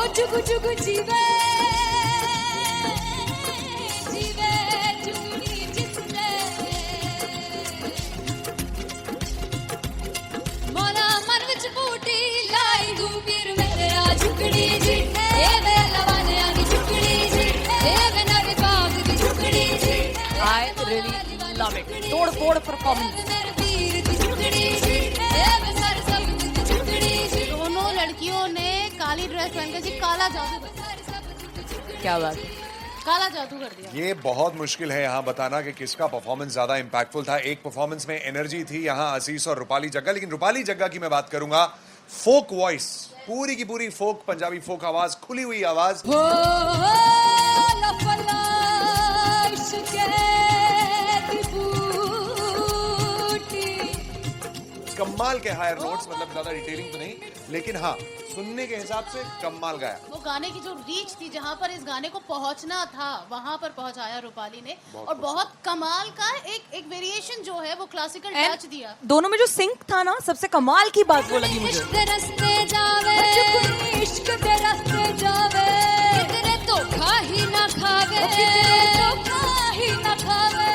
जुगु जुगु जीवे जीवे जुगनी जिसने मोला मन विच बूटी लाई दूबीर मेरे आ जुगनी जी ए वे लवाने आनी जुगनी जी ए वे नवी बाग दी जुगनी जी I really love it. तोड़ फोड़ परफॉर्मेंस। दोनों लड़कियों ने काली ड्रेस पहनकर जी काला जादू कर दिया। क्या बात है। काला जादू कर दिया। ये बहुत मुश्किल है यहाँ बताना कि किसका परफॉर्मेंस ज्यादा इंपैक्टफुल था। एक परफॉर्मेंस में एनर्जी थी यहाँ असीस और रूपाली जग्गा, लेकिन रूपाली जग्गा की मैं बात करूंगा फोक वॉइस, पूरी की पूरी फोक, पंजाबी फोक आवाज, खुली हुई आवाज। कमाल के हायर नोट्स, मतलब ज्यादा डिटेलिंग तो नहीं, लेकिन हाँ सुनने के हिसाब से कमाल गाया। वो गाने की जो रीच थी, जहाँ पर इस गाने को पहुंचना था वहां पर पहुंचाया रूपाली ने, और बहुत कमाल का एक वेरिएशन जो है वो क्लासिकल टच दिया। दोनों में जो सिंक था ना, सबसे कमाल की बात वो लगी मुझे। इश्क दे रास्ते जावे इश्क दे रास्ते जावे कितने धोखा ही ना खावे धोखा ही ना खावे।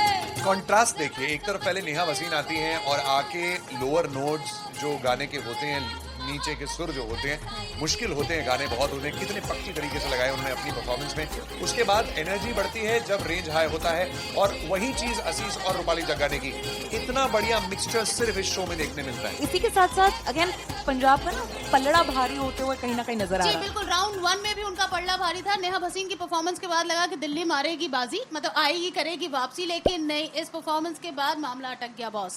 कॉन्ट्रास्ट देखिए, एक तरफ पहले नेहा वसीन आती हैं और आके लोअर नोट्स जो गाने के होते हैं, नीचे के सुर जो होते हैं, मुश्किल होते हैं, गाने बहुत होते हैं, कितने पक्की तरीके से लगाए उन्होंने अपनी परफॉर्मेंस में। उसके बाद एनर्जी बढ़ती है जब रेंज हाई होता है, और वही चीज असीस और रूपाली जग्गा ने की। इतना बढ़िया मिक्सचर सिर्फ इस शो में देखने मिलता है। इसी के साथ साथ अगेन पंजाब का ना पलड़ा भारी होते हुए कहीं ना कहीं नजर आ जी रहा है। बिल्कुल, राउंड 1 में भी उनका पलड़ा भारी था। नेहा भसीन की परफॉर्मेंस के बाद लगा कि दिल्ली मारेगी बाजी, मतलब आएगी करेगी वापसी, लेकिन नहीं, इस परफॉर्मेंस के बाद मामला अटक गया बॉस।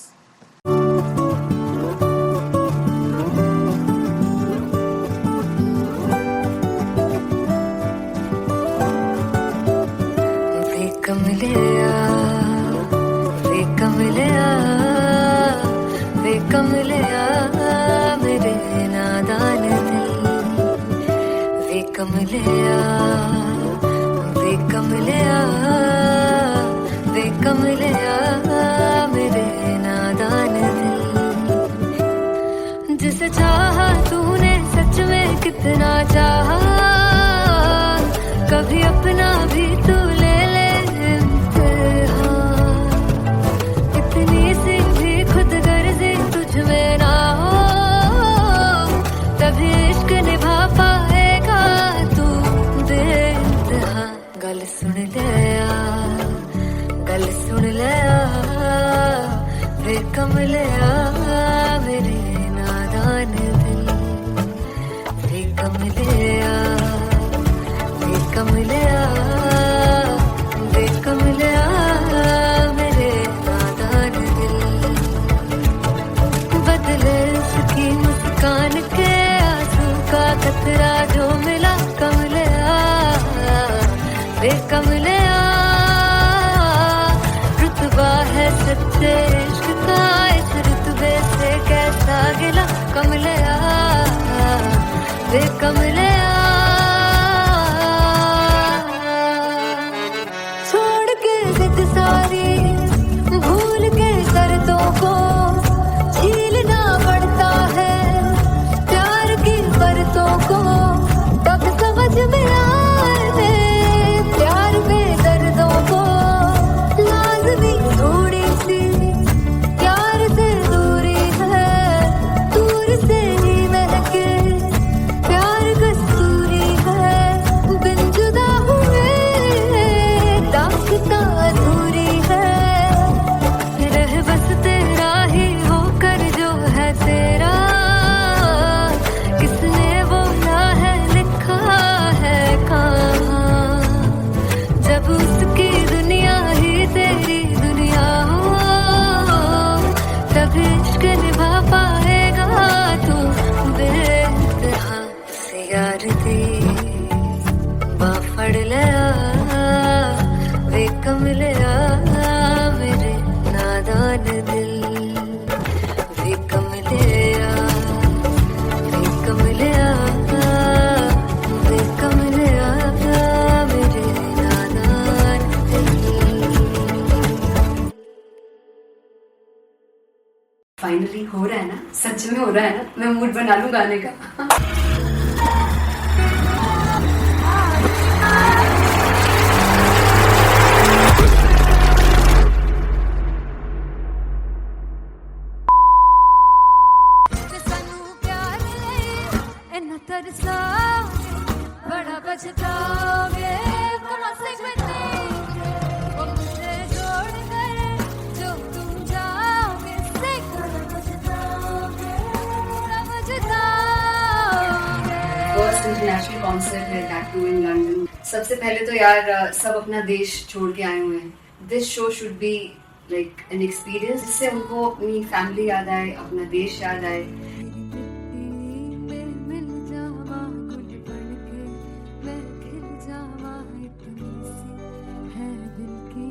मेरे नादान दिल वे कमलिया मेरे नादान दिल। जिसे चाहा तूने सच में कितना चाहा, कभी अपना भी तू ले ले इम्तिहान। इतनी सी भी खुद गर्जी तुझ में ना हो, तभी इश्क निभा पाएगा तू बेइंतहा। गल सुन लिया वे कमलिया मेरे नादान दिल वे कमलिया मेरे नादान दिल। बदले उसकी मुस्कान के आंसू का कतरा जो मिला कमलिया वे कमलिया। रुतबा है सच्चे इश्क का, इस रुतबे से कैसा गिला कमलिया वे कमलिया। छोड़ के जिद सारी भूल के शर्तों को झीलना पड़ता है, प्यार की परतों को तब समझ में आए। प्यार में दर्दों को लाज़मी थोड़ी सी प्यार से दूरी है, दूर से ही महके प्यार कस्तूरी है। बिन जुदा हुए दास्तां अधूरी है, रह बस तेरा ही होकर जो है तेरा। किसने बोला है लिखा है कहाँ, जब उसकी दुनिया ही तेरी दुनिया हो, तब इश्क निभा पाएगा तू बेइंतहा। से यार दी बाफड़ लिया वे कमलिया मेरे नादान दिल वे कमलिया मेरे नादान दिल। फाइनली हो रहा है ना, सच में हो रहा है ना, मैं मूड बना लूं गाने का। इन्ना तरसाओगे बड़ा पछताओगे कहाँ से बचेंगे वो मुझे छोड़ कर जो तुम जाओगे से बड़ा पछताओगे बड़ा पछताओगे। फर्स्ट इंटरनेशनल कॉन्सर्ट है दैट टू इन लंदन। सबसे पहले तो यार सब अपना देश छोड़ के आए हुए हैं। This show should be like an experience जिससे उनको अपनी फैमिली याद आए, अपना देश याद आए। मिल जावा गुल बन के मैं खिल जावा इतनी सी है दिल की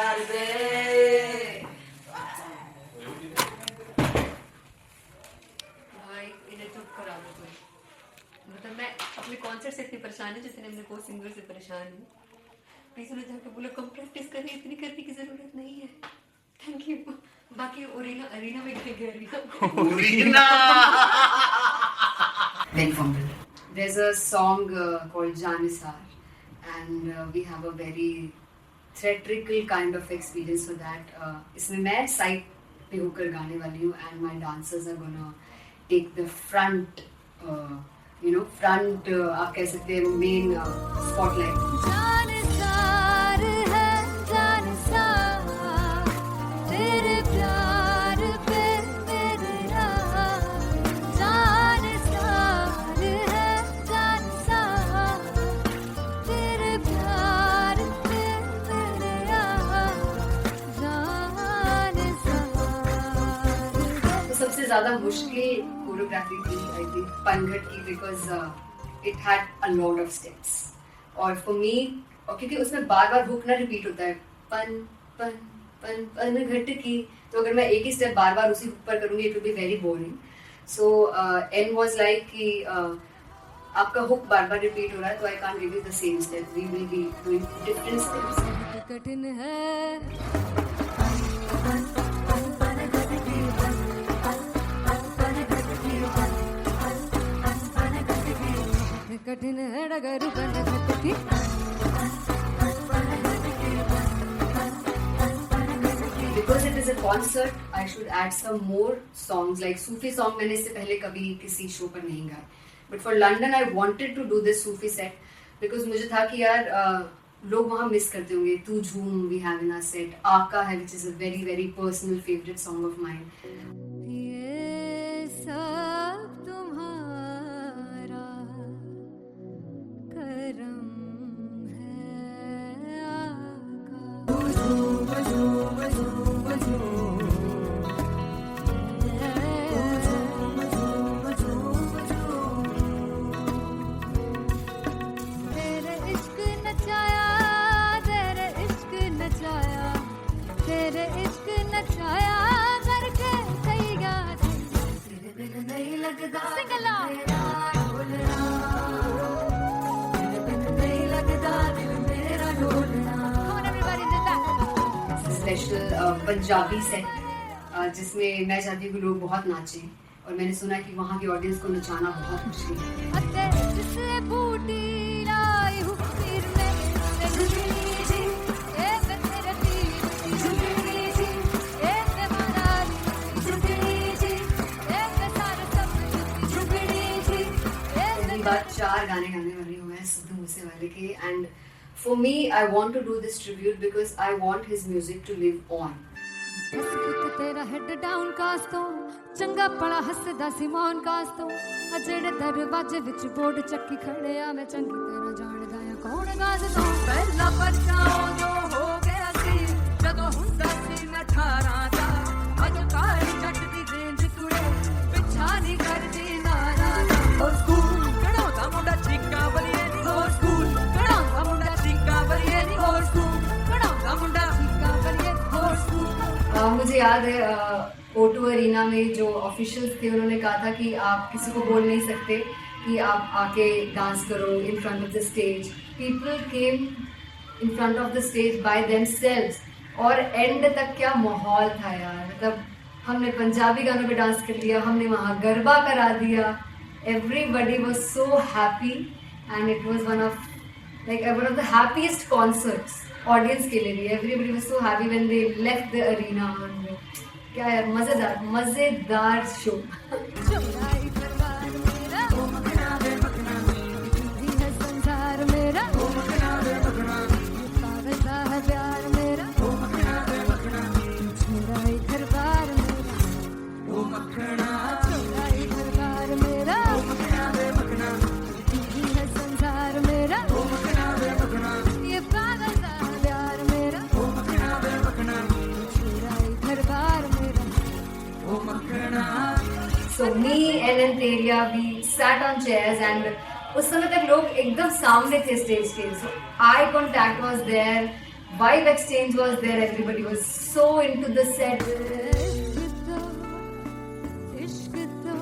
आरज़ू। भाई इन्हें चुप करा दो कोई। मतलब मैं अपने कॉन्सर्ट से इतनी परेशान हूँ जितने अपने को सिंगर से परेशान हूँ। प्लीज उन्हें जाके बोलो कम प्रैक्टिस करें, इतनी करने की जरूरत नहीं है। Thank you. बाकी अरीना में गए arena very humble. There's a song called Janisar and we have a very theatrical kind of experience for that. इसमें मैं साइड पे होकर गाने वाली हूँ and my dancers are gonna take the front आप कह सकते हैं मेन स्पॉटलाइट। जानसार है जानसार तेरे प्यार पे मेरे यार जानसार है जानसार तेरे प्यार पे मेरे यार जानसार। तो सबसे ज्यादा मुश्किल कोरियोग्राफी थी आई थिंक पनघट की because it had a lot of steps और फॉर मी और क्योंकि उसमें बार बार हुक ना रिपीट होता है पन पन पन पनघट की, तो अगर मैं एक ही स्टेप बार बार उसी हुक पर करूंगी it will be very boring. So and was like कि आपका हुक बार बार रिपीट हो रहा है तो I can't give you the same step, we will be doing different steps. कठिन है कठिन है डगर बनघट की Because it is a concert, I should add some more songs like Sufi song. मैंने इससे पहले कभी किसी शो पर नहीं गाए, but for London I wanted to do this Sufi set because मुझे था कि यार लोग वहाँ मिस करते होंगे। तू झूम we have in our set, आका है which is a very very personal favorite song of mine. ये सब तुम्हारा करम है तेरे इश्क नचाया तेरे इश्क नचाया तेरे इश्क नचाया करके सैया तेरे बिन नहीं लगदा सिंगला तेरा ढोलना तेरे बिन नहीं लगदा दिल मेरा ढोलना। Come on everybody do that. Special Punjabi set जिसमें मैं चाहती हूँ कि लोग बहुत नाचें और मैंने सुना कि वहाँ की ऑडियंस को नचाना बहुत मुश्किल है। अते जिससे बूटी लाई हूँ पीर में झुकनी जी ए मैं तेरे पीर झुकनी जी ए मैं मनाली झुकनी जी ए मैं सारे सब झुकनी जी ए पहली बार 4 गाने गाने वाली हूँ मैं सिद्धू मूसेवाले के and for me I want to do this tribute because I want his music to live on. बस पुत तेरा हेड डाउन कास्तो चंगा पड़ा हसदा सिमोन कास्तो अजेड़े दरवाजे विच बोर्ड चक्की खड़े आ मैं चंगी तरह जानदा आ कौन गाज तो पहला परछाओ जो हो गया सी जदों हुंदा सी मैं 18 दा अज काली जट दी रेंज कुड़े पिछा नहीं करदी नारा और स्कूल कढ़ाउंदा मुंडा चीका बलिए नी और स्कूल कढ़ाउंदा मुंडा चीका बलिए नी और स्कूल कढ़ाउंदा मुंडा चीका बलिए और स्कूल। मुझे याद है O2 अरीना में जो ऑफिशियल्स थे उन्होंने कहा था कि आप किसी को बोल नहीं सकते कि आप आके डांस करो in front of the stage. People came in front of the stage by themselves और एंड तक क्या माहौल था यार। मतलब हमने पंजाबी गानों पे डांस कर लिया, हमने वहाँ गरबा करा दिया। Everybody was so happy and it was one of the happiest concerts audience के लिए भी। Everybody was so happy when they left the arena. क्या यार, मजेदार शो। चौराई दरबार मेरा, ओ मखना वे मखना, जी है संसार मेरा, ओ मखना वे मखना, पागल सा है प्यार मेरा, ओ मखना वे मखना, चौराई दरबार मेरा, ओ मखना, चौराई दरबार मेरा, ओ मखना वे मखना, जी है संसार मेरा, ओ मखना वे मखना, ये पागल सा है प्यार मेरा, ओ मखना वे मखना, चौराई दरबार मेरा, ओ मखना। So me and Anteria, we sat on chairs and उस समय तक लोग एकदम सामने थे स्टेज के, so eye contact was there, vibe exchange was there, everybody was so into the set. इश्क तो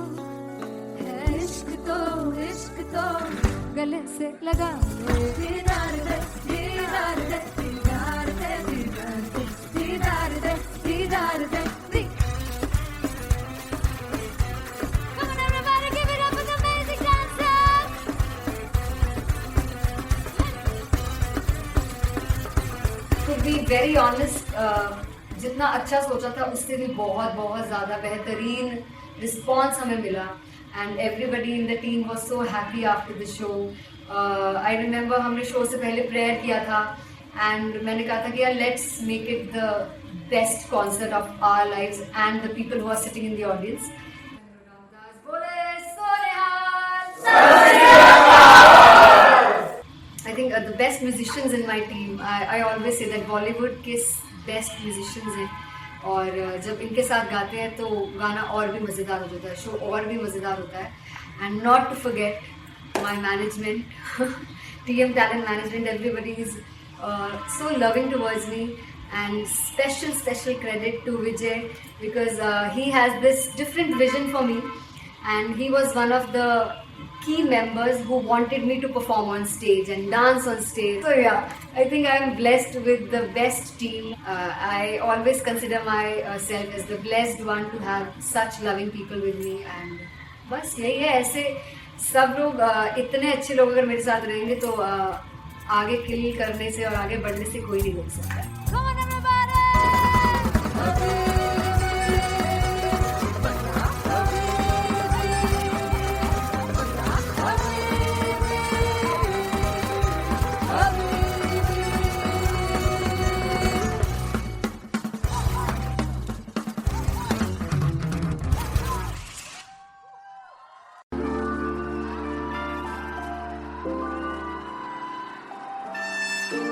है, इश्क तो गले से लगा दीदार दे, दीदार दे, दीदार दे, दीदार दे, दीदार दे, दीदार दे, Come on everybody, give it up for the amazing dancers. To be very honest, जितना अच्छा सोचा था उससे भी बहुत बहुत ज़्यादा बेहतरीन रिस्पॉन्स हमें मिला and everybody in the team was so happy after the show. I remember हमने शो से पहले प्रेयर किया था एंड मैंने कहा था कि यार let's make it the best concert of our lives and the people who are sitting in the audience. I think the best musicians in my team, I always say that Bollywood के best musicians हैं और जब इनके साथ गाते हैं तो गाना और भी मज़ेदार हो जाता है, शो और भी मज़ेदार होता है। And not to forget my management, TM Talent Management, everybody is so loving towards me and special credit to Vijay because he has this different vision for me and he was one of the key members who wanted me to perform on stage and dance on stage. So yeah, I think I am blessed with the best team. I always consider myself as the blessed one to have such loving people with me and बस यही है। ऐसे सब लोग इतने अच्छे लोग अगर मेरे साथ रहेंगे तो आगे किल करने से और आगे बढ़ने से कोई नहीं रोक सकता है। Come on everybody.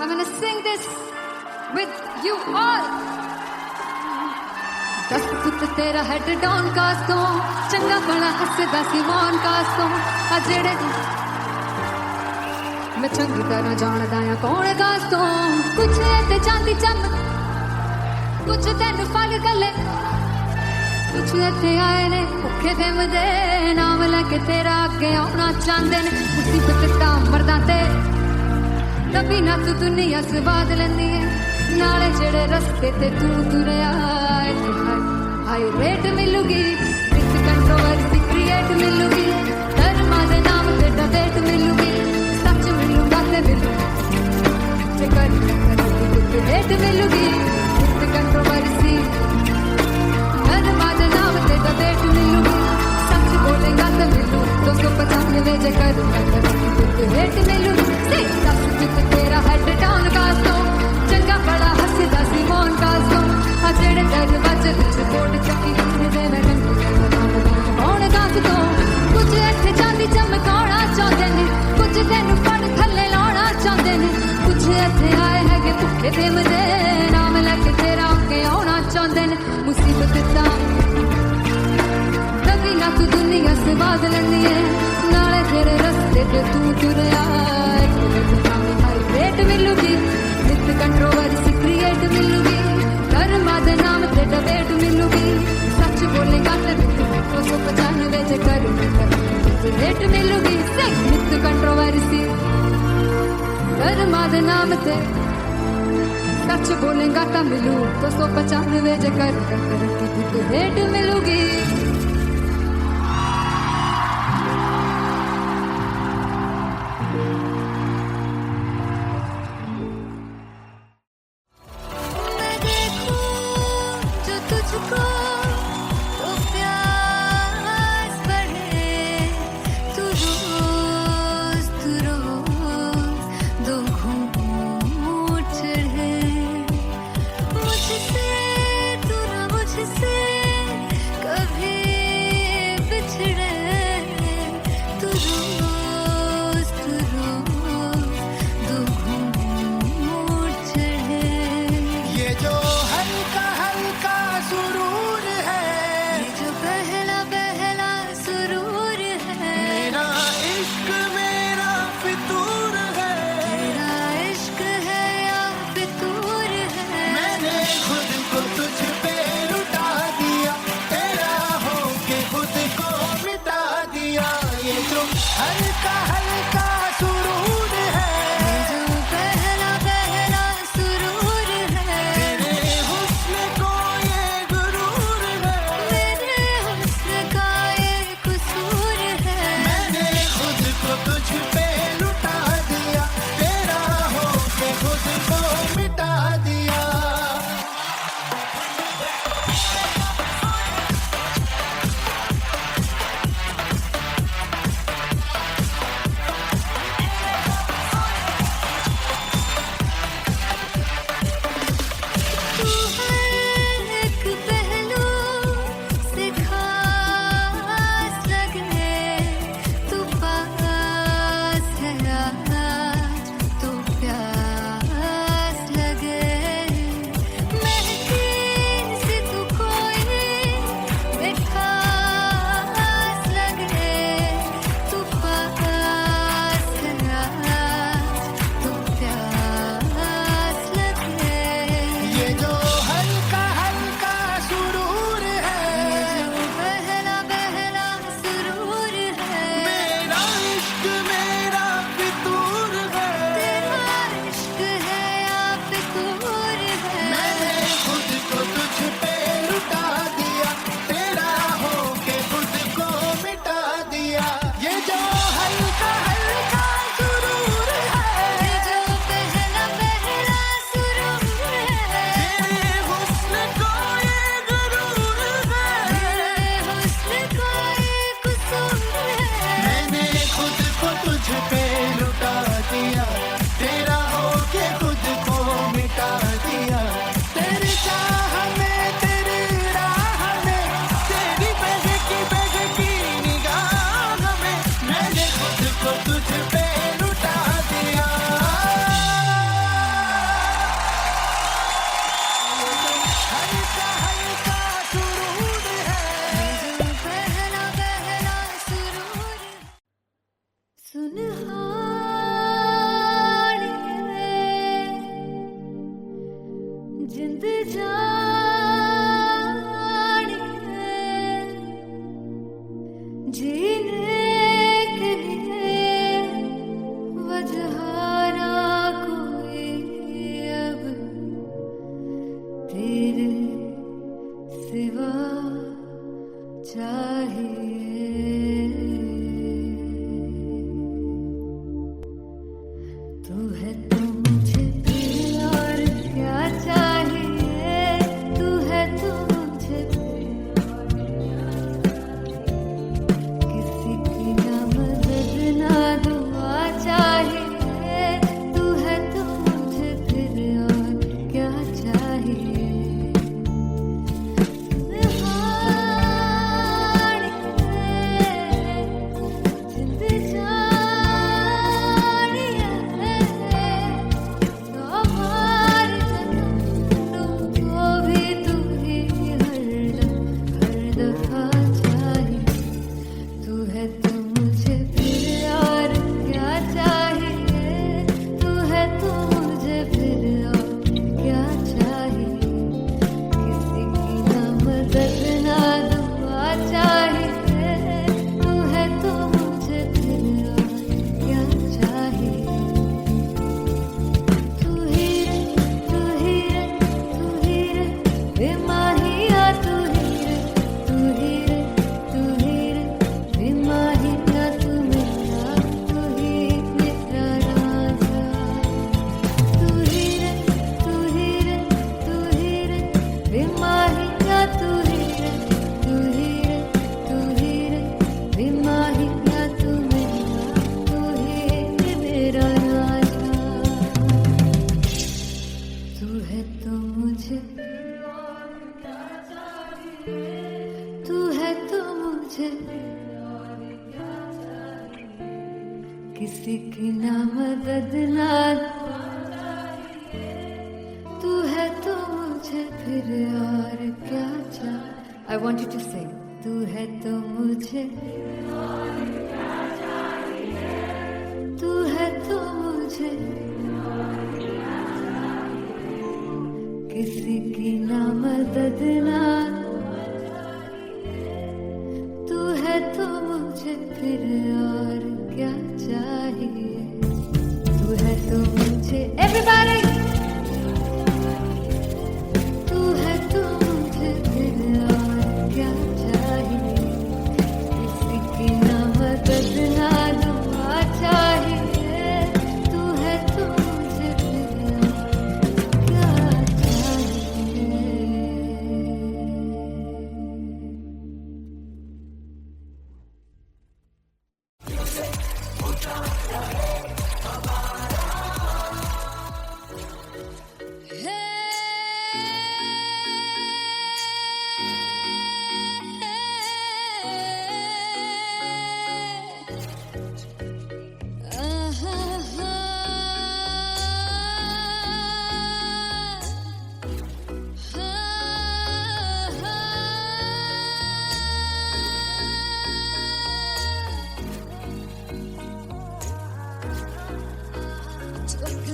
I'm gonna sing this with you all. दस फुट तेरा हेड डाउन कास्तो, चंगा बड़ा हसदा सिमोन कास्तो, अजड़े मैं चंगी तरह जानदा या कौन कास्तो, कुछ ते चांदी चम, कुछ तेन फल गले, कुछ इत्थे आए ने भुखे दिम दे, नाम लैके तेरा अगे आउणा चाहंदे ने, मुसीबत तां मरदा ते तभी ना तू दुनिया स्वाद लेंदी है, नाले जेड़े रस्ते ते तू तुरया, हाई रेट मिलूगी, विद कंट्रोवर्सी क्रिएट मिलूगी, धर्मा दे नाम ते डिबेट मिलूगी, सच मिलूगा ते मिलूगी, रेट मिलूगी, विद कंट्रोवर्सी, धर्मा दे नाम ते डिबेट मिलूगी, सच बोलेगा ते मिलू 295 जे करूंगा रेट मिलूगी, तेरा हेड डाउन कास्तो, चंगा बड़ा हसदा सिमोन कास्तो, अजड़े दरवाजे विच बोर्ड चक्की दे मैं कौन कास्तो, कुछ इत्थे चांदी चमकाउणा चाहंदे ने, कुछ तैनू फड़ थल्ले लाउणा चाहंदे ने, कुछ इत्थे आए हैगे भुखे दिम दे, नाम लैके तेरा अगे आउणा चाहंदे ने, मुसीबत तां तभी ना तू दुनिया स्वाद लैंदी है, नाले तेरे रस्ते ते तू तुरया, रेट मिलूगी, विद कंट्रोवर्सी क्रिएट मिलूगी, धर्मा दे नाम ते डिबेट मिलूगी, सच बोलेगा ते 295 जे करूंगा रेट मिलूगी, विद कंट्रोवर्सी, धर्मा दे नाम ते सच बोलेगा तो मिलू 295 जे करूंगा रेट मिलूगी। तुझको सिवा चाहिए, तू है तो मुझे फिर और क्या चाहिए, तू है तो मुझे फिर और क्या चाहिए, किसी की ना मदद ना दुआ चाहिए, तू है तो मुझे फिर और क्या चाहिए। किसी की ना मदद ना तू है तो मुझे फिर और क्या चाहिए। I want you to sing. तू है तो मुझे तू है तो मुझे किसी की ना मदद ना तू है तो मुझे फिर और क्या चाहिए, तू है तो मुझे everybody तू है तो मुझे फिर और क्या चाहिए, किसी की ना मदद ना दुआ चाहिए, तू है तो मुझे फिर और क्या चाहिए।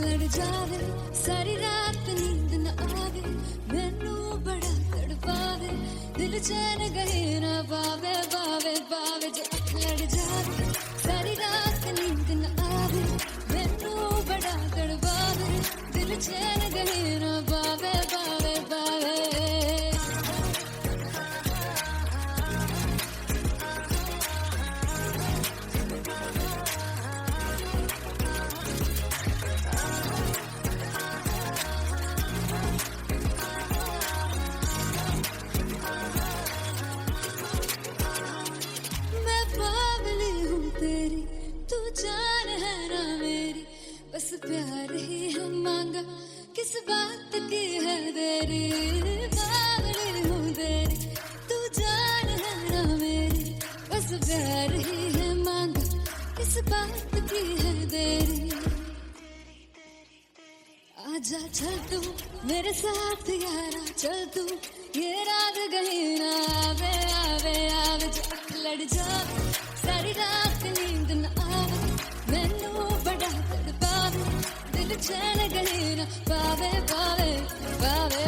लड़ जावे सारी रात नींद न आवे, मैनू बड़ा तड़पावे, दिल चैन गहे ना पावे पावे पावे। जो अख लड़ जावे सारी रात नींद न आवे, मैनू बड़ा तड़पावे, दिल चैन गहे ना पावे पावे पावे। मैं बावली हूँ तेरी, तू जान है ना मेरी, बस प्यार ही है मांगा, किस बात की है देरी। बावली हूँ तेरी, तू जान है ना मेरी, बस प्यार ही है मांगा, किस बात की है देरी। आजा चल तू मेरे साथ यारा, चल तू ये रात गही ना आवे आवे आवे। जो अख लड़ जावे सारी रात नींद न आवे, मैनू बड़ा तड़पावे, दिल चैन गही ना पावे पावे पावे।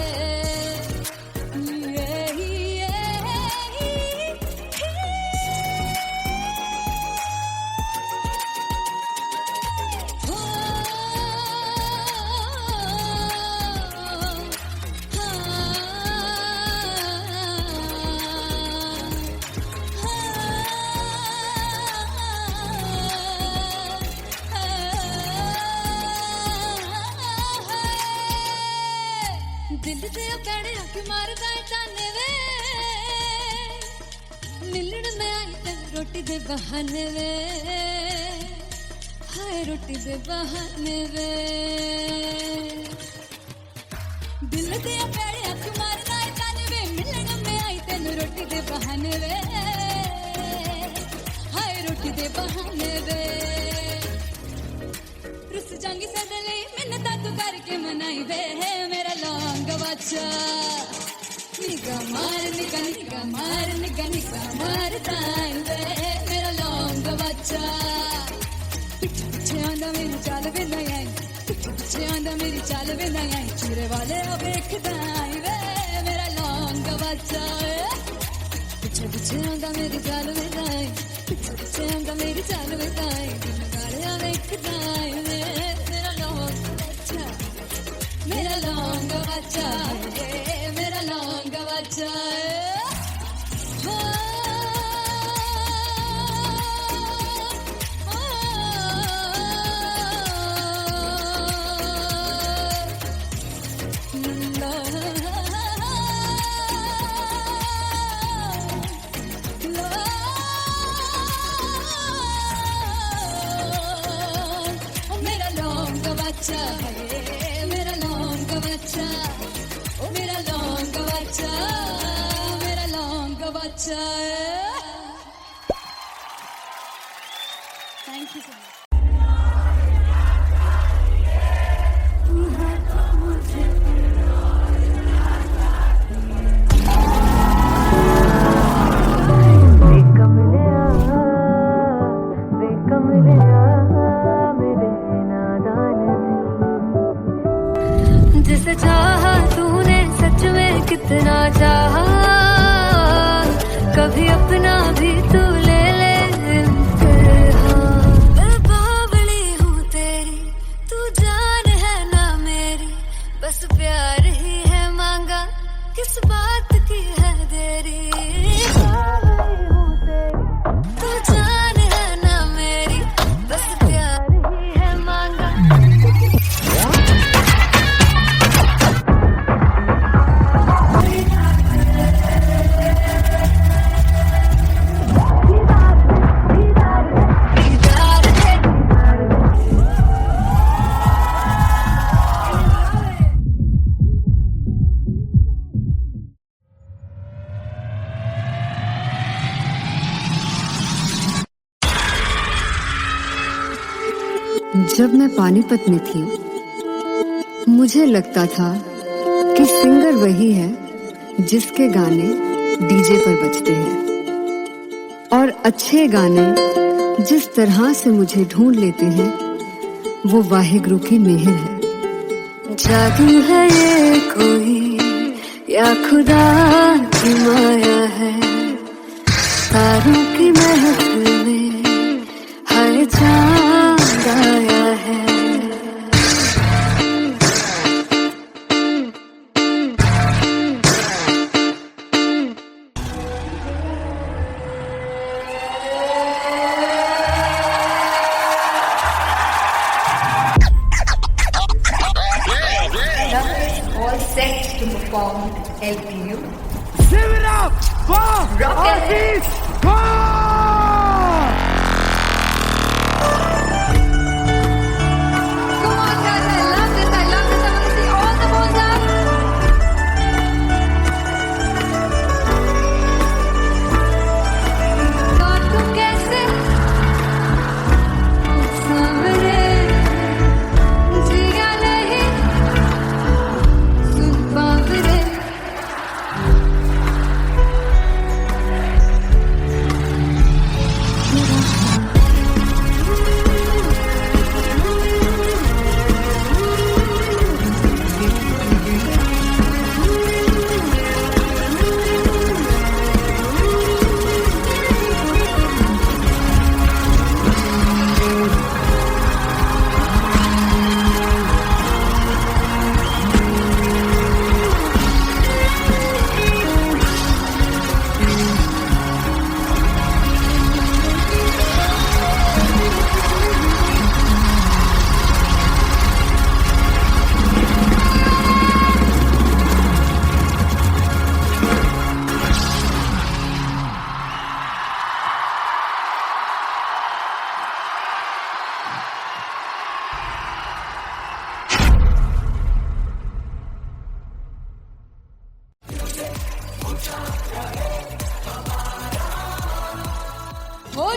दे बहाने वे हाय रोटी दे बहाने वे दिल दे पैड़े अख मारना है ताने वे मिलन में आई तेन रोटी दे बहाने वे हाय रोटी दे बहाने वे रुस जांगी सदले मिन्नता तू करके मनाई वे मेरा लौंग बच्चा निगा मार ताई वे मेरा लौंग बच्चा पिछे पिछे आंदा मेरी चाल वे नहीं आई पिछे पिछे आंदा मेरी चाल वे नहीं आई चूरे वाले वेखदा आई वे मेरा लौंग बच्चा पिछे पिछे आंदा मेरी चाल वे नहीं आई पिछे पिछे आंदा मेरी चाल वे नहीं आई दिन गालियां वेखदा आई वे मेरा लौंग बच्चा मेरा लौंग बच्चा मेरा लौंग बच्चा मेरा लौंग बच्चा मेरा लौंग बच्चा ओ मेरा लौंग बच्चा मेरा लौंग बच्चा थैंक यू सो मच जिसे चाहा तूने सच में कितना चाहा कभी अपना भी तू ले ले मैं बावली हूँ तेरी तू जान है ना मेरी बस प्यार ही है मांगा किस बात की है देरी बावली हूँ तेरी तू जान है ना मेरी बस प्यार ही है मांगा जब मैं पानीपत में थी मुझे लगता था कि सिंगर वही है जिसके गाने डीजे पर बजते हैं और अच्छे गाने जिस तरह से मुझे ढूंढ लेते हैं वो वाहिगुरु की मेहर है। जादू है ये कोई या खुदा की माया है तारों की महफिल में हर चांद आया है। All set to perform LPU. Give it up for Artist Come on guys, I love this. I want to see all the balls up. God तुम कैसे सामने जिया नहीं सुन पावरे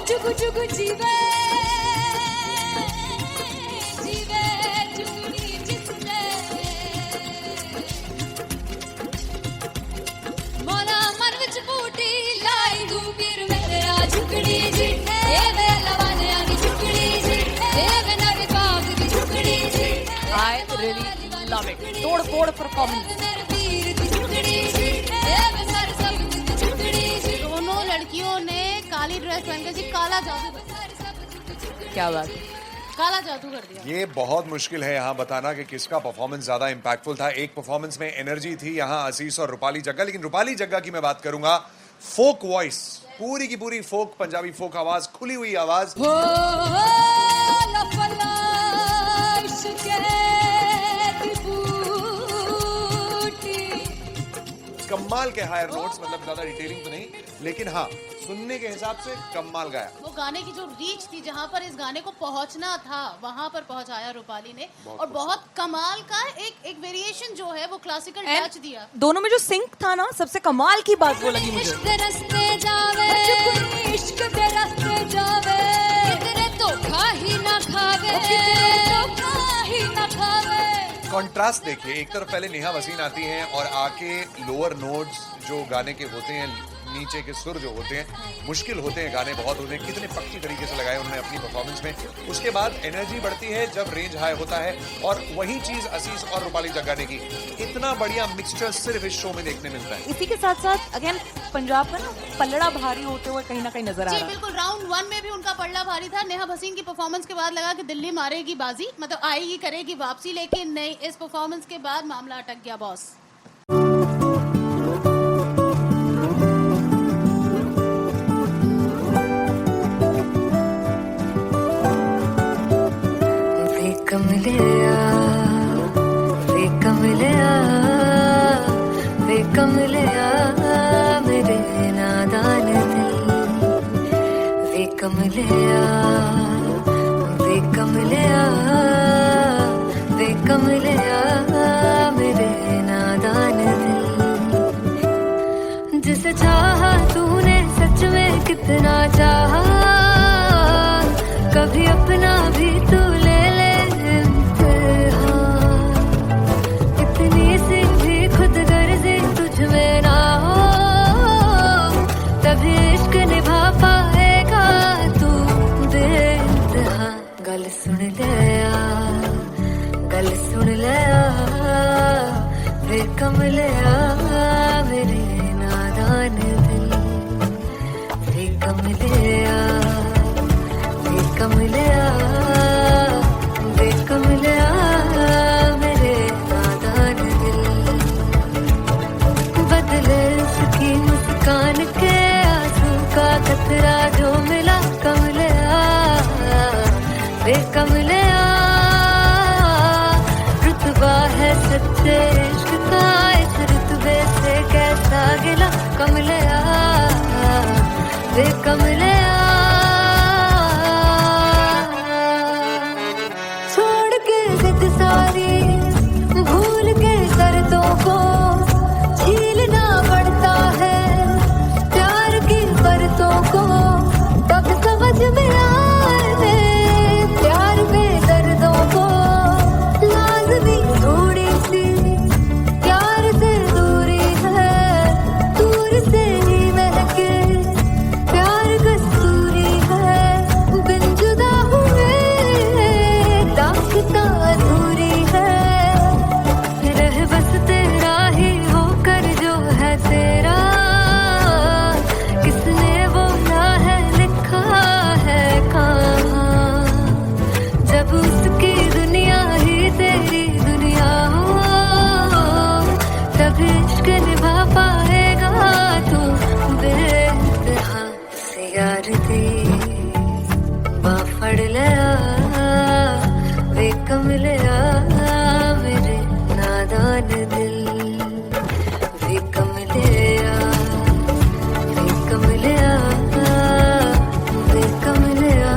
जुगु जुगु जीवे जीवे जुगनी जिसने मोला मन विच बूटी लाई दूबीर मेरे आ झुकड़ी जी ए वे लवाने आगी झुकड़ी जी ए वे नवी बाग की झुकड़ी जी I really love it. तोड़ परफॉर्मेंस। दोनों लड़कियों ने काली ड्रेस पहनकर जी काला जादू क्या बात है। काला जादू कर दिया। ये बहुत मुश्किल है यहाँ बताना कि किसका परफॉर्मेंस ज्यादा इंपैक्टफुल था। एक परफॉर्मेंस में एनर्जी थी यहाँ असीस और रूपाली जग्गा, लेकिन रूपाली जग्गा की मैं बात करूंगा फोक वॉइस, पूरी की पूरी फोक, पंजाबी फोक आवाज, खुली हुई आवाज। कमाल के हायर नोट्स, मतलब ज्यादा डिटेलिंग तो नहीं, लेकिन हाँ सुनने के हिसाब से कमाल गाया। वो गाने की जो रीच थी, जहाँ पर इस गाने को पहुंचना था वहां पर पहुंचाया रूपाली ने, और बहुत कमाल का एक वेरिएशन जो है वो क्लासिकल टच दिया। दोनों में जो सिंक था ना, सबसे कमाल की बात वो लगी मुझे। इश्क दे रस्ते जावे इश्क दे रस्ते जावे कितने धोखा ही ना खावे धोखा ही ना खावे। कॉन्ट्रास्ट देखिए, एक तरफ पहले नेहा वसीन आती हैं और आके लोअर नोट्स जो गाने के होते हैं, नीचे के सुर जो होते हैं, मुश्किल होते हैं गाने, बहुत होते हैं, कितने पक्की तरीके से लगाए उन्होंने अपनी परफॉर्मेंस में। उसके बाद एनर्जी बढ़ती है जब रेंज हाई होता है, और वही चीज असीस और रूपाली जग्गा ने की। इतना बढ़िया मिक्सचर सिर्फ इस शो में देखने मिलता है। इसी के साथ साथ अगेन पंजाब का ना पल्लड़ा भारी होते हुए कहीं ना कहीं नजर आ जी रहा है। बिल्कुल, राउंड 1 में भी उनका पल्ला भारी था। नेहा भसीन की परफॉर्मेंस के बाद लगा कि दिल्ली मारेगी बाजी, मतलब आएगी करेगी वापसी, लेकिन नहीं, इस परफॉर्मेंस के बाद मामला अटक गया बॉस। कमलिया मेरे नादान दिल, वे कमलिया वे कमलिया वे कमलिया मेरे नादान दिल। जिसे चाहा तूने सच में कितना चाहा, कभी अपना भी तू ले ले इम्तिहान। इतनी सी भी खुद गर्जी तुझ में ना हो, तभी इश्क निभा पाएगा तू बेइंतहा। गल सुन लिया गल सुन लिया वे कमलिया मेरे नादान दिल, वे कमलिया वे कमलिया वे कमलिया मेरे नादान दिल। बदले उसकी मुस्कान के आंसू का कतरा जो मिला कमलिया वे कमलिया। रुतबा है सच्चे इश्क का, इस रुतबे से कैसा गिला कमलिया वे कमलिया। छोड़ के जिद सारी भूल के शर्तों को, झीलना पड़ता है प्यार की बरतों को। तब समझ में आए प्यार में दर्दों को, लाज़मी थोड़ी सी प्यार से दूरी है, दूर से ही महके प्यार कस्तूरी है। बिन जुदा हुए दास्तां अधूरी है, रह बस तेरा ही होकर जो है तेरा, किसने बोला है लिखा है कहाँ। जब उसकी दुनिया ही तेरी दुनिया हो, तब इश्क निभा पाएगा तू बेइंतहा। से यार दी बाफड़ लिया वे कमलिया मेरे नादान दिल, वे कमलिया वे कमलिया वे कमलिया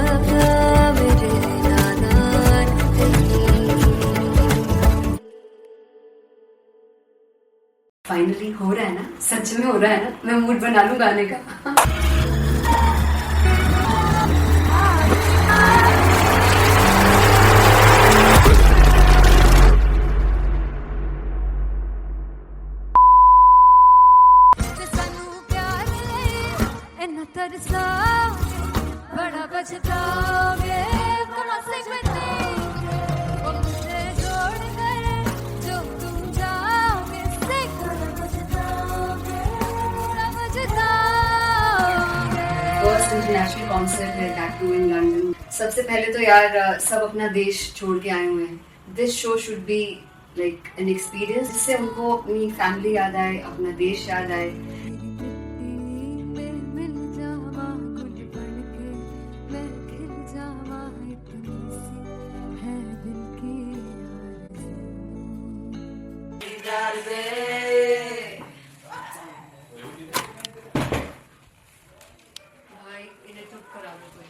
मेरे नादान दिल। फाइनली हो रहा है ना, सच में हो रहा है ना, मैं मूड बना लूं गाने का। तरसाओगे, बड़ा पछताओगे, classic with me, वो मुझे छोड़ कर जो तुम जाओगे, sick, बड़ा पछताओगे, बड़ा पछताओगे। फर्स्ट इंटरनेशनल कॉन्सर्ट है दैट टू इन लंदन। सबसे पहले तो यार सब अपना देश छोड़ के आए हुए हैं। This show should be like an experience जिससे उनको अपनी फैमिली याद आए, अपना देश याद आए। मिल जावा गुल बनके, मैं खिल जावा इतनी सी है दिल की आरज़ू। भाई इन्हें चुप करा दो कोई।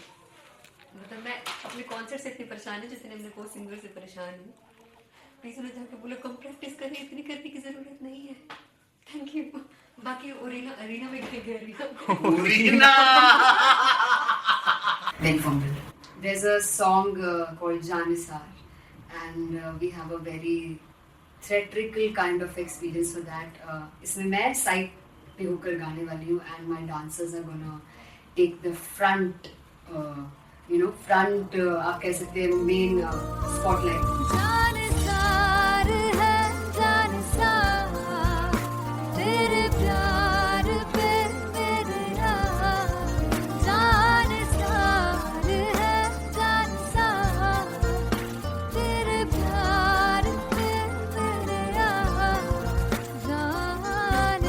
मतलब मैं अपने कॉन्सर्ट से इतनी परेशान हूँ जितने अपने को सिंगर से परेशान हूँ। प्लीज उन्हें जाके बोलो कम प्रैक्टिस करनी, इतनी करने की जरूरत नहीं है। Thank you. बाकी अरीना में गए arena Very fumble. There's a song called Janisar and we have a very theatrical kind of experience for that. इसमें मैं साइड पे होकर गाने वाली हूँ and my dancers are gonna take the front, front आप कह सकते हैं main spotlight. जानसार है जानसार, तेरे प्यार पे मेरे यार। जानसार है जानसार, तेरे प्यार पे मेरे यार। जानसार।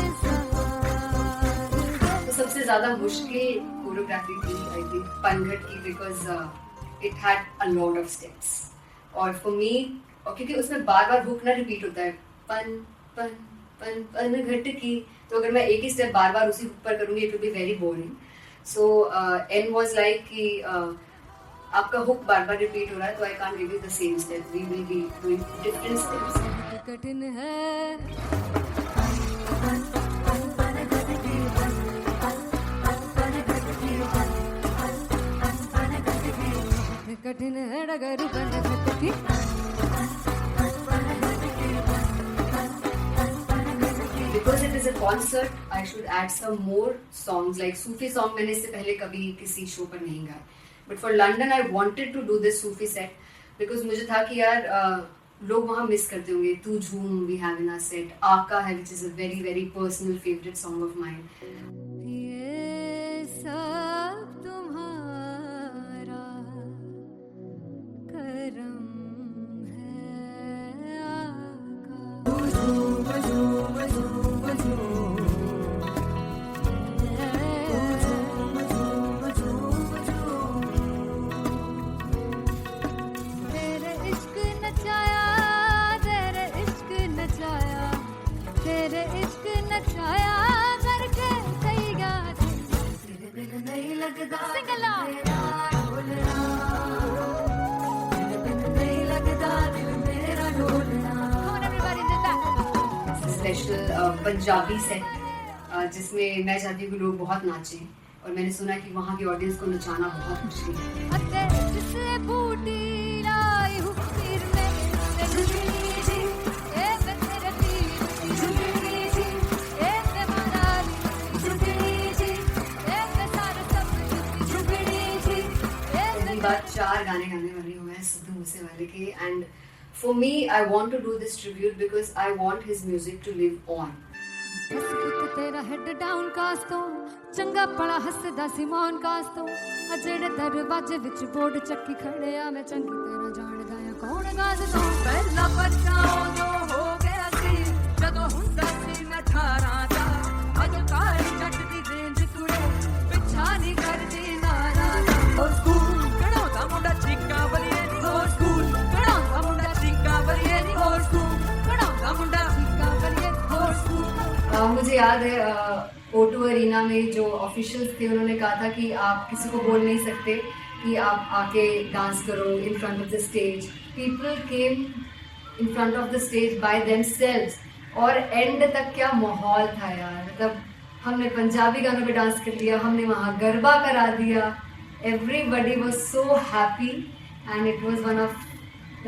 तो सबसे ज्यादा मुश्किल कोरियोग्राफी थी आई थिंक पनघट की, because it had a lot of steps और फॉर मी, और क्योंकि उसमें बार बार हुक ना रिपीट होता है, पन पन पन पनघट की, तो अगर मैं एक ही स्टेप बार बार उसी हुक पर करूंगी it will be very boring. So and was like कि आपका हुक बार बार रिपीट हो रहा है तो I can't give you the same step, we will be doing different steps. कठिन है कठिन है डगर पनघट की। Because it is a concert, I should add some more songs like Sufi song. मैंने इससे पहले कभी किसी शो पर नहीं गाया, but for London I wanted to do this Sufi set because मुझे था कि यार लोग वहाँ मिस करते होंगे। तू झूम we have in our set, आका है which is a very very personal favorite song of mine. ये सब तुम्हारा करम है तेरे इश्क नचाया, तेरे इश्क नचाया, तेरे इश्क नचाया करके तैयार। तेरे बिन नहीं लगता सिंगला, तेरे बिन नहीं लगता दिल मेरा ढोलना। Come on everybody do that. Special Punjabi set जिसमें मैं चाहती हूँ कि लोग बहुत नाचें और मैंने सुना कि वहाँ की ऑडियंस को नचाना बहुत मुश्किल है। अते जिसे बूटी लाई हूँ फिर मैं झुकनी जी, ए मैं तेरे दिल झुकनी जी, ए मैं मनाली झुकनी जी, ए मैं सारे सब झुकनी जी, ए पहली बार 4 गाने गाने वाली हूँ मैं सिद्धू मूसेवाले के and for me I want to do this tribute because I want his music to live on. बस पुत तेरा हेड डाउन कास तो चंगा पड़ा हसदा सिमोन कास तो अजेड़े दरवाजे विच बोर्ड चक्की खड़े आ मैं चंगी तेरा जानदा आ कौन गाज तो पहला बचाओ जो हो गया सी जदों हुंदा सी मैं 18 दा अज काली जट दी रेंज कुड़े पिछा नहीं करदी नारा हो स्कूल कढ़ाउंदा मुंडा चीका बलिए नी हो स्कूल कढ़ाउंदा मुंडा चीका बलिए नी हो स्कूल कढ़ाउंदा मुंडा चीका बलिए हो स्कूल। मुझे याद है O2 अरीना में जो ऑफिशियल्स थे उन्होंने कहा था कि आप किसी को बोल नहीं सकते कि आप आके डांस करो in front of the stage. People came in front of the stage by themselves और एंड तक क्या माहौल था यार। मतलब हमने पंजाबी गानों पे डांस कर लिया, हमने वहाँ गरबा करा दिया। Everybody was so happy and it was one of the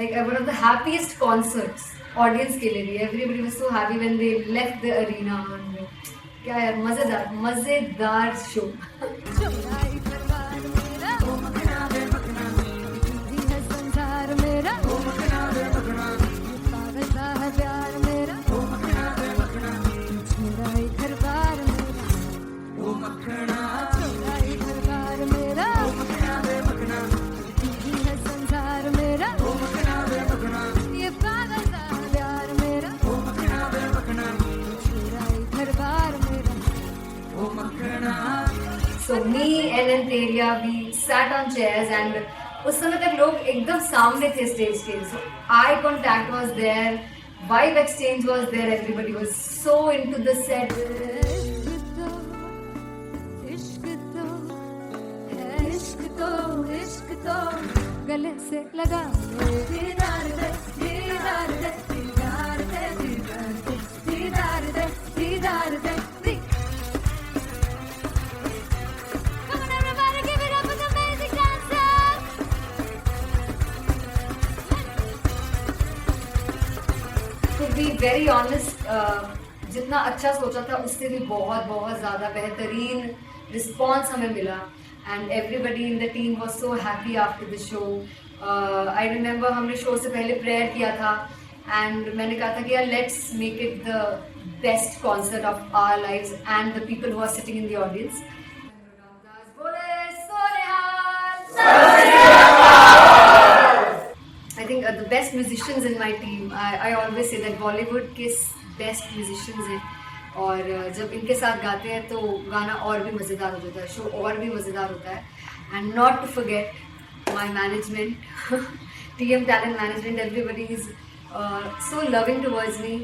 happiest concerts audience के लिए भी। Everybody was so happy when they left the arena. क्या यार मजेदार शो। छोरा ही घर बार मेरा तू ही है संसार मेरा ये पागल सा प्यार मेरा छोरा ही घर बार मेरा So me and Antelia, we sat on chairs and उस समय तक लोग एकदम सामने थे स्टेज के. So eye contact was there, vibe exchange was there, everybody was so into the set. इश्क तो है इश्क तो गले से लगा दीदार दे दीदार दे दीदार दे दीदार दे दीदार दे. Come on everybody, give it up for the amazing dancers. To be very honest, जितना अच्छा सोचा था उससे भी बहुत बहुत ज़्यादा बेहतरीन रिस्पॉन्स हमें मिला. And everybody in the team was so happy after the show. I remember हमने शो से पहले प्रेयर किया था and मैंने कहा था कि यार let's make it the best concert of our lives and the people who are sitting in the audience. I think the best musicians in my team. I always say that Bollywood के best musicians हैं और जब इनके साथ गाते हैं तो गाना और भी मज़ेदार हो जाता है, शो और भी मज़ेदार होता है. And not to forget my management, TM Talent Management, everybody is so loving towards me.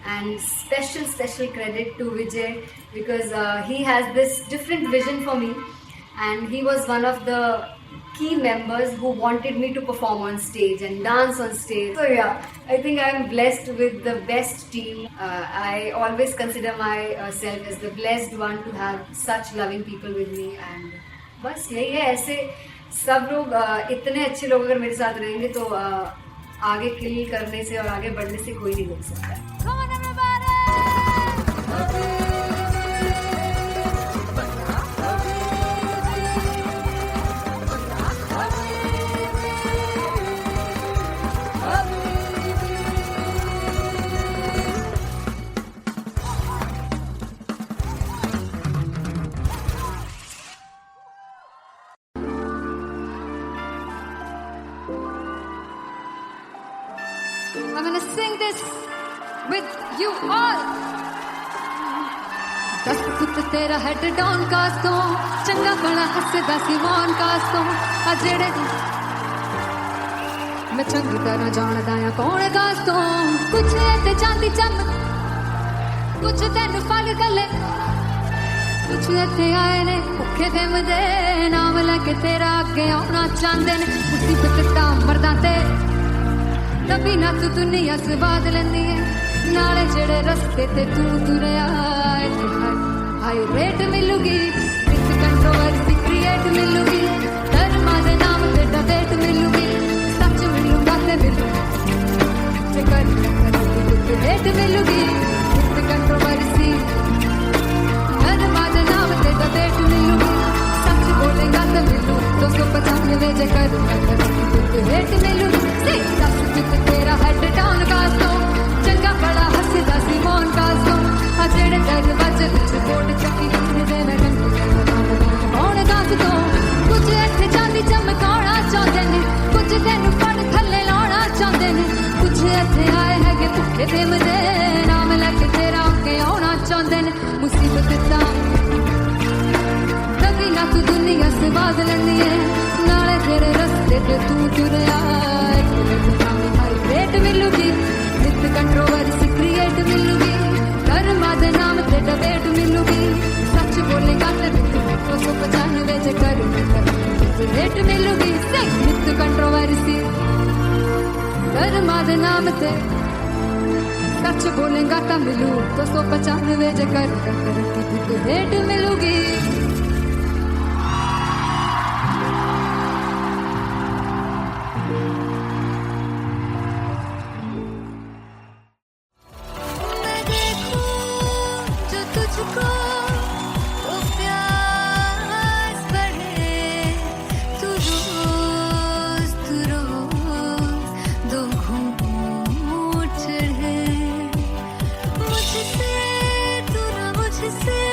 And special credit to Vijay because he has this different vision for me and he was one of the key members who wanted me to perform on stage and dance on stage. So yeah, I think I am blessed with the best team. I always consider myself as the blessed one to have such loving people with me and बस यही है. ऐसे सब लोग इतने अच्छे लोग अगर मेरे साथ रहेंगे तो आगे किल करने से और आगे बढ़ने से कोई नहीं रोक सकता है. Come on everybody. I'm gonna sing this with you all. दस पुत तेरा हेड डाउन कास्तों चंगा बड़ा हसदा सिमोन कास्तों अजड़े मैं चंगी तरह जानदा या कौन कास्तों कुछ ते चांदी चम कुछ तेन फल गले कुछ ते आए ने भुखे दे मदे नाम लेके तेरा अगे आना चाहते ने मुसीबत ता मरदा ते तभी ना तू दुनिया स्वाद लेंदी है नाले जेड़े रस्ते ते तू तुरया हाई रेट मिलूगी विद कंट्रोवर्सी क्रिएट मिलूगी धर्मा दे नाम ते डिबेट मिलूगी सच मिलूगा ते मिलूगी ते कर रेट मिलूगी विद कंट्रोवर्सी धर्मा दे नाम ते डिबेट मिलूगी सच बोलेगा ते मिलू 295 जे कर रेट मिलूगी तेरा हेड डाउन कास्तों चंगा बड़ा हसदा सिमोन कास्तों अजड़े दरवाजे विच बोर्ड चक्की लिखने दे मैं कौन कास्तों कुछ इत्थे चांदी चमकाना चाहते ने कुछ तेनू पड़ थल्ले लाना चाहते ने कुछ इत्थे आए हैगे भुखे दे मदे नाम लेके तेरा अगे आना चाहते ने मुसीबत दा कभी ना तू दुनिया स्वाद लेंदी है नाले तेरे रस्ते ते तू तुरया रेट मिलूगी विद कंट्रोवर्सी क्रिएट मिलूगी कर्मा दे नाम ते डिबेट मिलूगी सच बोलेगा ते 295 जे कर रेट मिलूगी विद कंट्रोवर्सी कर्मा दे नाम ते सच बोलेगा ता मिलू 295 जे कर रेट मिलूगी. मुझसे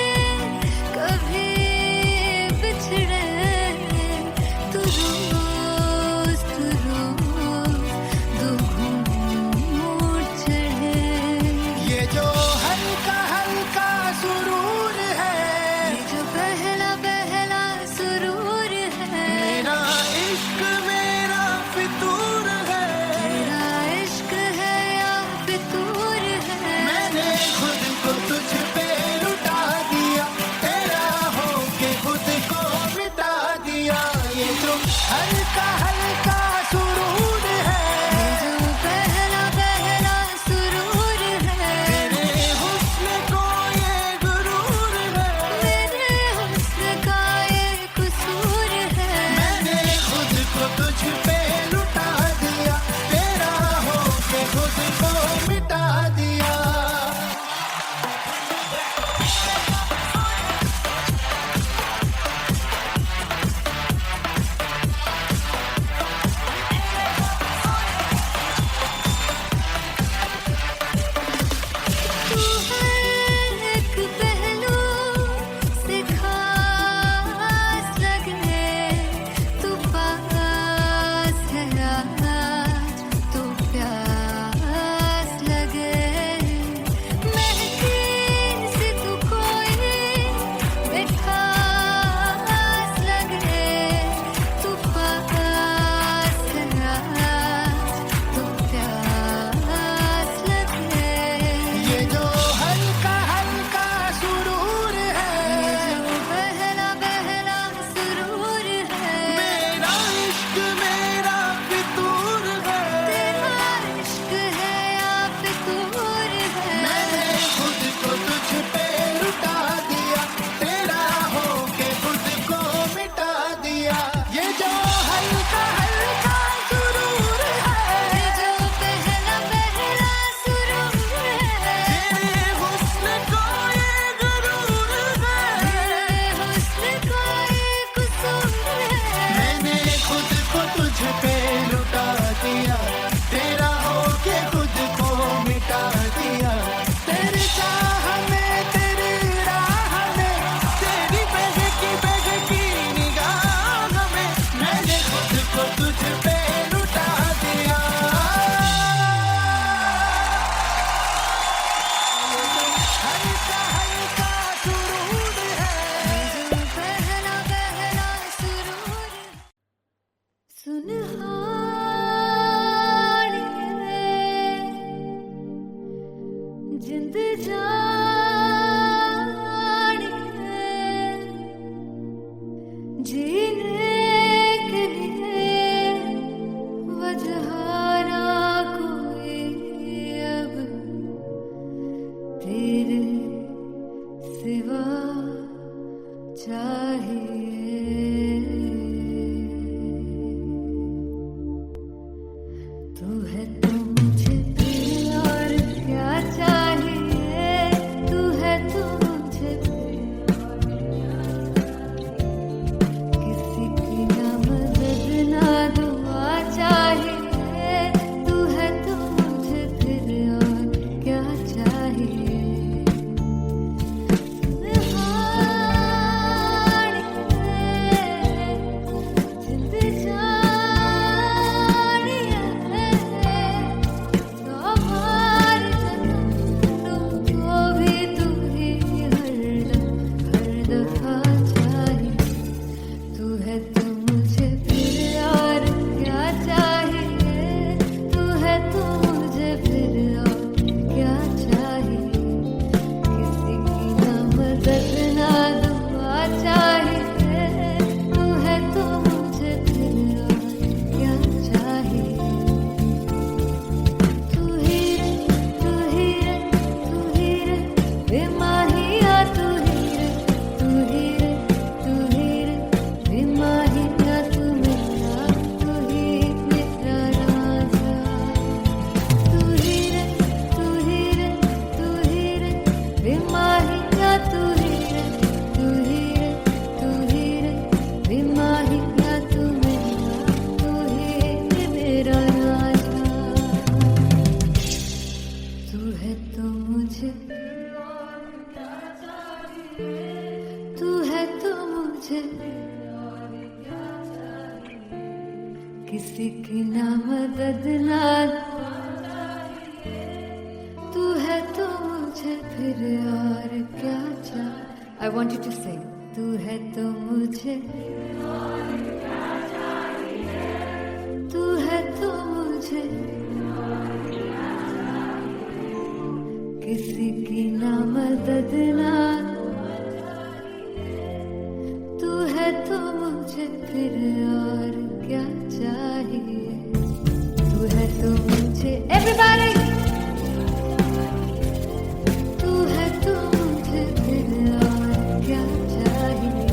जीने के लिए वजह ना कोई अब तेरे सिवा चाहिए। तू है तो मुझे फिर और क्या चाहिए। तू है तो मुझे फिर और किसी की ना मदद ना दुआ चाहिए। तू है तो मुझे फिर और क्या चाहिए। किसी की ना मदद ना तू है तो मुझे फिर और क्या चाहिए। I want you to sing. तू है तो मुझे तू है तो मुझे किसी की ना मदद ना तू है तो मुझे फिर और क्या चाहिए। तू है तो मुझे everybody तू है तो मुझे फिर और क्या चाहिए।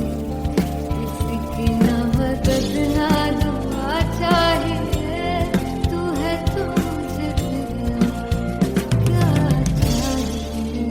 किसी की ना मदद ना दुआ चाहिए। तू है तो मुझे फिर और क्या चाहिए।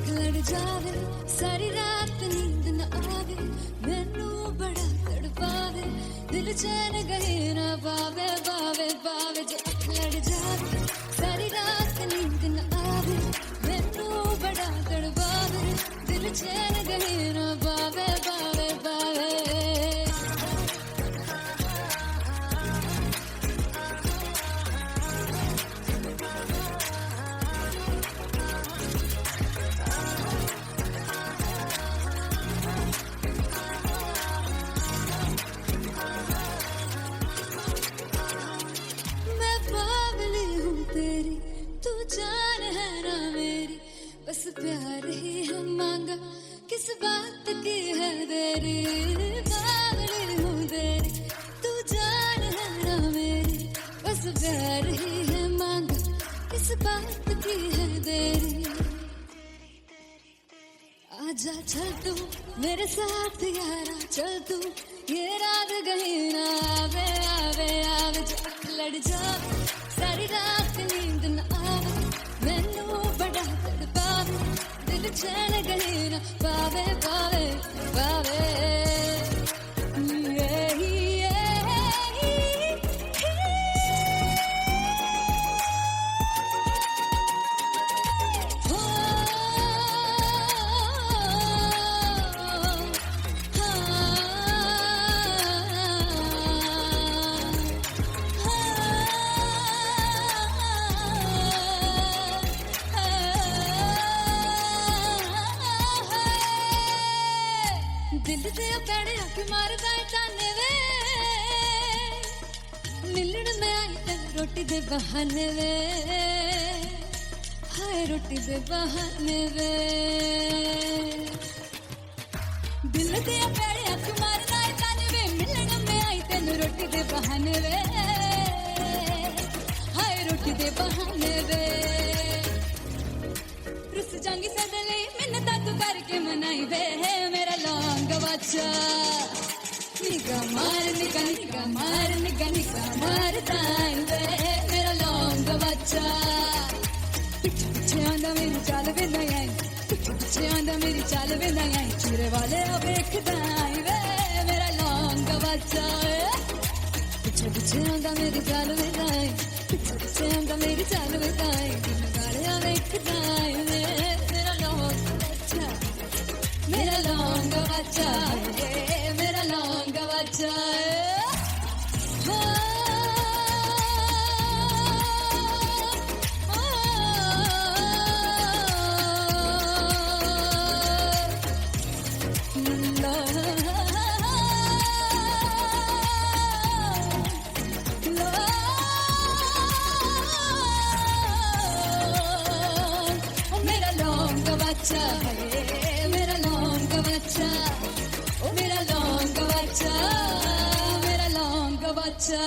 लड़ जावे सारी रात नींद न आवे मैनू बड़ा तड़पावे दिल चैन गहे ना पावे पावे पावे जो लड़ जावे सारी रात नींद न आवे मैनू बड़ा तड़पावे दिल चैन गहे ना पावे पावे पावे। जान है ना मेरी बस प्यार ही है मांगा किस बात की है देरी। बावली हूँ तेरी तू जान है ना मेरी बस प्यार ही है मांगा किस बात की है देरी। आजा चल तू मेरे साथ यारा चल तू ये रात गई ना आवे आवे आवे जो लड़ जावे सारी रात नींद न आवे मैनू बड़ा तड़पावे दिल चैन गई ना पावे पावे पावे। रोटी दे बहाने वे, हाय रोटी दे बहाने वे, दिल दे प्यारे अख मारना है ताने वे, मिलन में आई तेन रोटी दे बहाने वे, हाय रोटी दे बहाने वे, रुस जांगी सदले मिन्नत तू करके मनाई वे, मेरा लौंग बच्चा निगा मार निगा निगा मार निगा निगा मार ताई वे, मेरा लौंग बच्चा पीछे पीछे आंदा मेरी चाल वे नहीं आई, पीछे पीछे आंदा मेरी चाल वे नहीं आई, चूरे वाले अब देखदा आई वे, मेरा लौंग बच्चा पीछे पीछे आंदा मेरी चाल वे नहीं आई, पीछे पीछे आंदा मेरी चाल वे नहीं आई, दिन वाले अब देखदा आई वे, मेरा लौंग बच्चा, मेरा लौंग बच्चा, मेरा लौंग बच्चा, मेरा लौंग बच्चा, मेरा लौंग बच्चा, ओ मेरा लौंग बच्चा, मेरा लौंग बच्चा।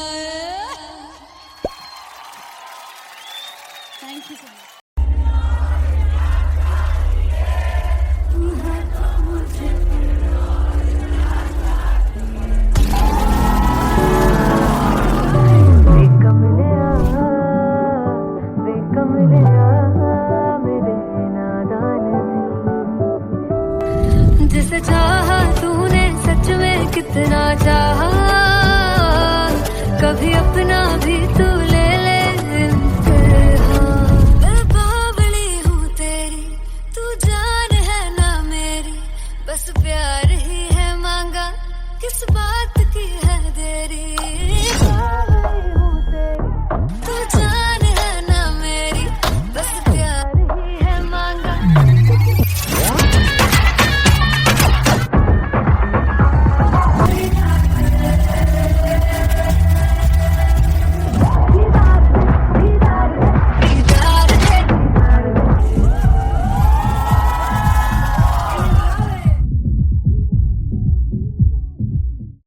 Thank you so much. जिसे चाहा तूने सच में कितना चाहा, कभी अपना भी तू